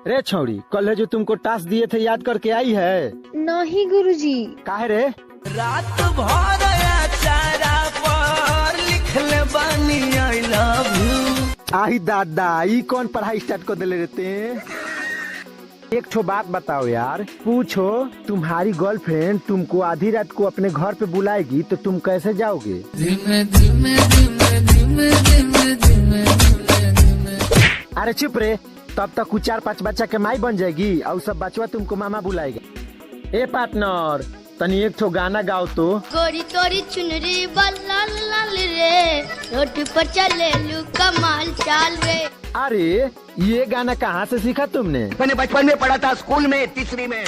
रे छोड़ी, कल जो तुमको टास्क दिए थे याद करके आई है? नहीं गुरुजी। काहे रे? रात भर चारा पर लिखले बानी आई लव यू। आई दादा, ई कौन पढ़ाई स्टार्ट कर दिले रहते हैं? एक ठो बात बताओ यार, पूछो तुम्हारी गर्लफ्रेंड तुमको आधी रात को अपने घर पे बुलाएगी तो तुम कैसे जाओगे? अरे चुप रे, तब तक कुछ 4-5 बच्चा के माई बन जाएगी और सब बचवा तुमको मामा बुलाएगा। ए पार्टनर, तनी एक ठो गाना गाओ तो। गोरी तोरी चुनरी लाल लाल रे, रोड पर चले लू कमाल चाल रे। अरे ये गाना कहाँ से सीखा तुमने? मैंने बचपन में पढ़ा था, स्कूल में, तीसरी में।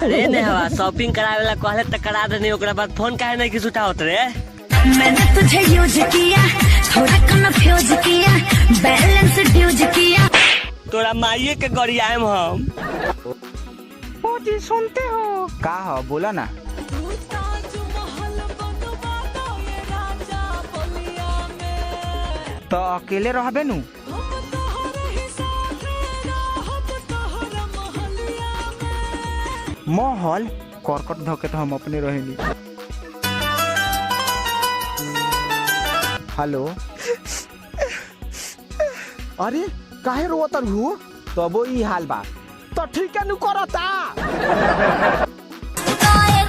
अरे नेहवा, शॉपिंग करावे ला कहले त करा देनी, ओकरा बाद फोन काहे नहीं किस उठावत रे? मैंने तुझे यूज किया, थोड़ा कंफ्यूज किया, बैलेंस ड्यूज किया। तोरा माइये के गरियाम हम। ओ जी सुनते हो? का हो बोला ना। तो अकेले रहबे नु? महल करकट धके तो हम अपने रहेनी। हेलो। अरे काहे रोत रहू? तबो ई हाल बा तो ठीक है नु करता।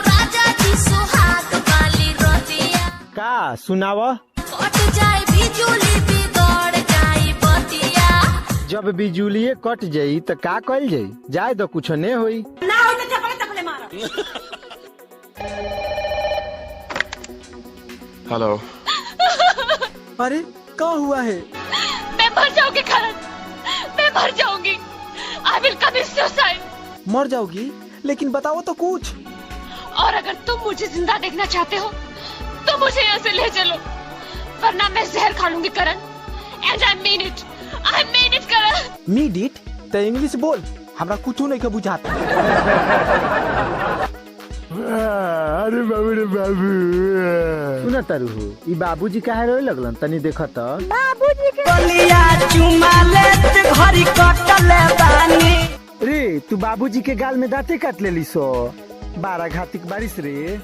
राजा जी सुहाग वाली रोटियां का सुनाव? कट जाए बिजुली बिगड़ जाए बतिया। जब बिजुलिये कट जाई तो का कइल जाई? जाए तो कुछ नहीं होई। ना हो तो थपड़े थपड़े मारो। हेलो। अरे क्या हुआ है? मैं मर जाऊंगी करण, मैं मर जाऊंगी। I will commit suicide। मर जाओगी? लेकिन बताओ तो कुछ। और अगर तुम मुझे जिंदा देखना चाहते हो तो मुझे यहाँ से ले चलो, वरना मैं जहर खा लूंगी Karan. And I mean it, I mean it Karan. Mean it? तो इंग्लिश बोल, हमरा कुछ नहीं के बुझाता। अरे बाबू रे बाबू। सुना तारू हो, ई बाबूजी काहे रोए लगलन? तनी देखा तो। बाबूजी के बलिया चुमा लेत घरी कटले बानी। रे तू बाबूजी के गाल में दांते काट लेली सो। 12 घातिक बारिश रे।